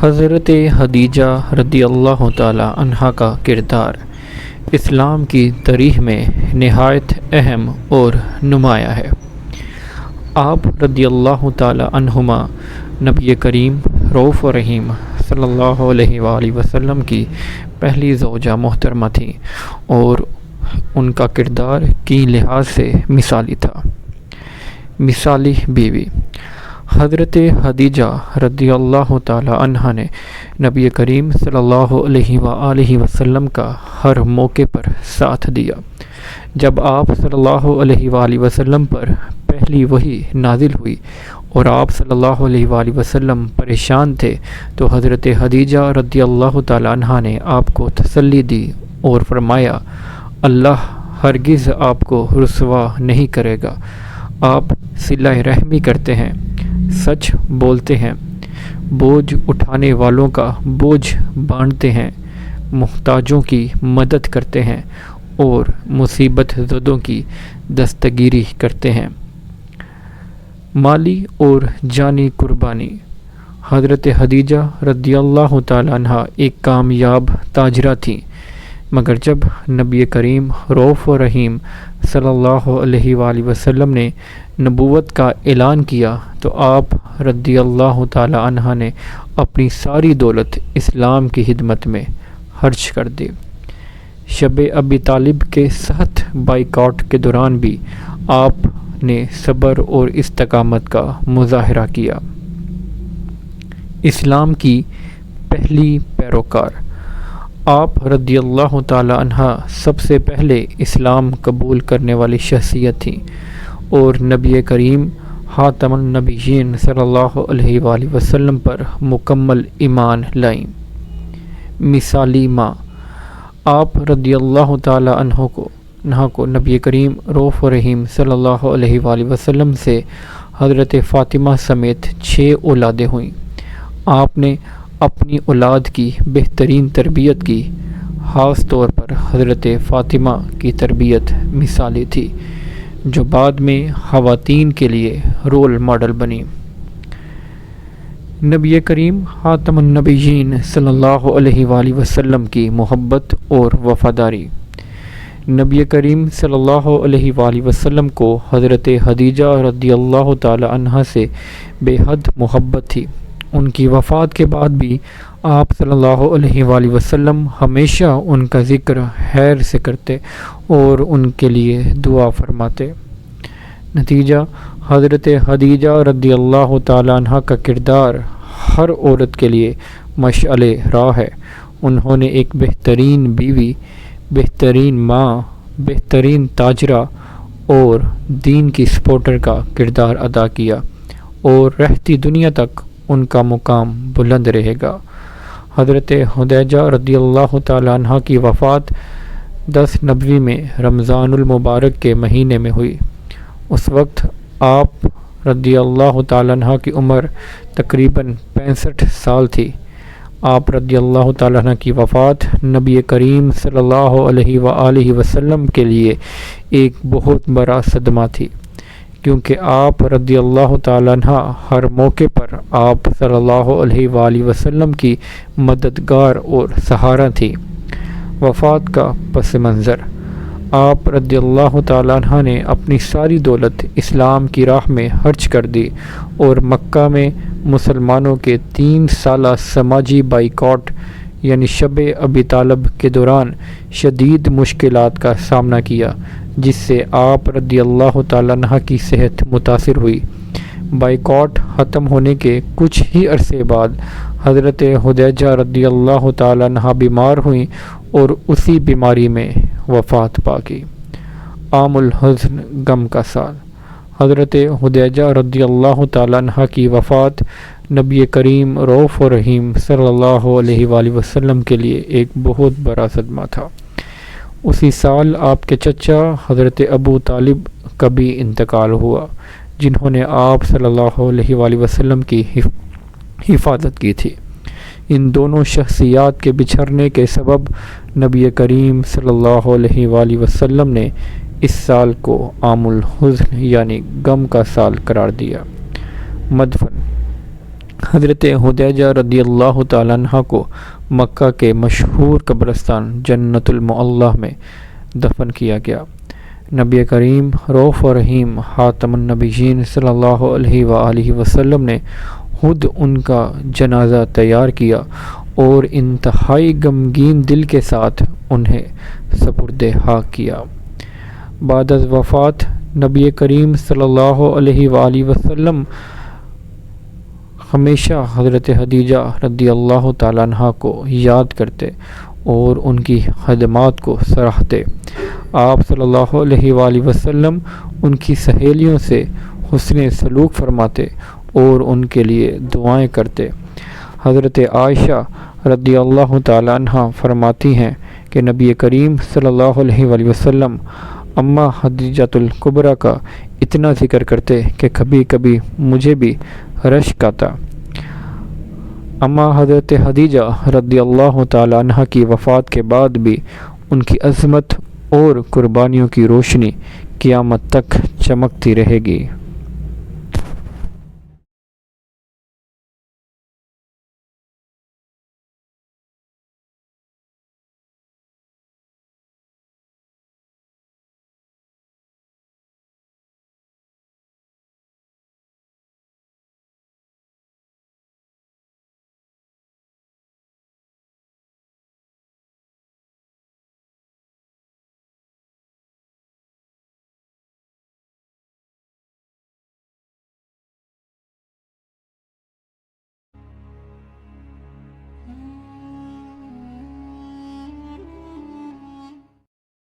حضرت خدیجہ رضی اللہ تعالی عنہا کا کردار اسلام کی تاریخ میں نہایت اہم اور نمایاں ہے۔ آپ رضی اللہ تعالی عنہما نبی کریم رؤوف رحیم صلی اللہ علیہ وآلہ وسلم کی پہلی زوجہ محترمہ تھیں اور ان کا کردار کی لحاظ سے مثالی تھا۔ مثالی بیوی حضرت خدیجہ رضی اللہ تعالی عنہا نے نبی کریم صلی اللہ علیہ وآلہ وسلم کا ہر موقع پر ساتھ دیا۔ جب آپ صلی اللہ علیہ وآلہ وسلم پر پہلی وحی نازل ہوئی اور آپ صلی اللہ علیہ وآلہ وسلم پریشان تھے تو حضرت خدیجہ رضی اللہ تعالی عنہا نے آپ کو تسلی دی اور فرمایا، اللہ ہرگز آپ کو رسوا نہیں کرے گا۔ آپ صلہ رحمی کرتے ہیں، سچ بولتے ہیں، بوجھ اٹھانے والوں کا بوجھ بانٹتے ہیں، محتاجوں کی مدد کرتے ہیں اور مصیبت زدوں کی دستگیری کرتے ہیں۔ مالی اور جانی قربانی حضرت خدیجہ رضی اللہ تعالی عنہا ایک کامیاب تاجرہ تھیں، مگر جب نبی کریم رؤوف رحیم صلی اللہ علیہ وآلہ وسلم نے نبوت کا اعلان کیا تو آپ رضی اللہ تعالی عنہ نے اپنی ساری دولت اسلام کی خدمت میں خرچ کر دی۔ شب ابی طالب کے سخت بائیکاٹ کے دوران بھی آپ نے صبر اور استقامت کا مظاہرہ کیا۔ اسلام کی پہلی پیروکار آپ رضی اللہ تعالی عنہ سب سے پہلے اسلام قبول کرنے والی شخصیت تھیں اور نبی کریم خاتم النبیین صلی اللہ علیہ وآلہ وسلم پر مکمل ایمان لائیں۔ مثالی ماں آپ رضی اللہ تعالی عنہ کو نبی کریم رؤوف رحیم صلی اللہ علیہ وآلہ وسلم سے حضرت فاطمہ سمیت 6 اولادیں ہوئیں۔ آپ نے اپنی اولاد کی بہترین تربیت کی، خاص طور پر حضرت فاطمہ کی تربیت مثالی تھی جو بعد میں خواتین کے لیے رول ماڈل بنی۔ نبی کریم خاتم النبیین صلی اللہ علیہ وآلہ وسلم کی محبت اور وفاداری نبی کریم صلی اللہ علیہ وآلہ وسلم کو حضرت خدیجہ رضی اللہ تعالی عنہا سے بے حد محبت تھی۔ ان کی وفات کے بعد بھی آپ صلی اللہ علیہ وآلہ وسلم ہمیشہ ان کا ذکر خیر سے کرتے اور ان کے لیے دعا فرماتے۔ نتیجہ حضرت خدیجہ رضی اللہ تعالی عنہ کا کردار ہر عورت کے لیے مشعل راہ ہے۔ انہوں نے ایک بہترین بیوی، بہترین ماں، بہترین تاجرہ اور دین کی سپورٹر کا کردار ادا کیا اور رہتی دنیا تک ان کا مقام بلند رہے گا۔ حضرت خدیجہ رضی اللہ تعالی عنہ کی وفات 10 نبوی میں رمضان المبارک کے مہینے میں ہوئی۔ اس وقت آپ رضی اللہ تعالی عنہ کی عمر تقریباً 65 سال تھی۔ آپ رضی اللہ تعالی عنہ کی وفات نبی کریم صلی اللہ علیہ وآلہ وسلم کے لیے ایک بہت بڑا صدمہ تھی، کیونکہ آپ رضی اللہ تعالی عنہ ہر موقع پر آپ صلی اللہ علیہ وآلہ وسلم کی مددگار اور سہارا تھی۔ وفات کا پس منظر آپ رضی اللہ تعالی عنہ نے اپنی ساری دولت اسلام کی راہ میں خرچ کر دی اور مکہ میں مسلمانوں کے 3 سالہ سماجی بائیکاٹ یعنی شب ابی طالب کے دوران شدید مشکلات کا سامنا کیا، جس سے آپ رضی اللہ تعالی عنہ کی صحت متاثر ہوئی۔ بائیکاٹ ختم ہونے کے کچھ ہی عرصے بعد حضرت خدیجہ رضی اللہ تعالی عنہ بیمار ہوئیں اور اسی بیماری میں وفات پا گئی۔ عام الحزن، غم کا سال حضرت خدیجہ رضی اللہ تعالی عنہ کی وفات نبی کریم رؤوف رحیم صلی اللہ علیہ وآلہ وسلم کے لیے ایک بہت بڑا صدمہ تھا۔ اسی سال آپ کے چچا حضرت ابو طالب کا بھی انتقال ہوا، جنہوں نے آپ صلی اللہ علیہ وآلہ وسلم کی حفاظت کی تھی۔ ان دونوں شخصیات کے بچھڑنے کے سبب نبی کریم صلی اللہ علیہ وآلہ وسلم نے اس سال کو عام الحزن یعنی غم کا سال قرار دیا۔ مدفن حضرت حدیجہ رضی اللہ تعالیٰ عنہ کو مکہ کے مشہور قبرستان جنت المعلیٰ میں دفن کیا گیا۔ نبی کریم رؤوف و رحیم خاتم النبیین صلی اللہ علیہ وآلہ وسلم نے خود ان کا جنازہ تیار کیا اور انتہائی غمگین دل کے ساتھ انہیں سپرد خاک کیا۔ بعد از وفات نبی کریم صلی اللہ علیہ وآلہ وسلم ہمیشہ حضرت خدیجہ رضی اللہ تعالیٰ عنہ کو یاد کرتے اور ان کی خدمات کو سراہتے۔ آپ صلی اللہ علیہ وآلہ وسلم ان کی سہیلیوں سے حسن سلوک فرماتے اور ان کے لیے دعائیں کرتے۔ حضرت عائشہ رضی اللہ تعالیٰ عنہ فرماتی ہیں کہ نبی کریم صلی اللہ علیہ وآلہ وسلم اماں خدیجۃ الکبریٰ کا اتنا ذکر کرتے کہ کبھی کبھی مجھے بھی رشک آتا۔ اماں حضرت خدیجہ رضی اللہ تعالیٰ عنہ کی وفات کے بعد بھی ان کی عظمت اور قربانیوں کی روشنی قیامت تک چمکتی رہے گی۔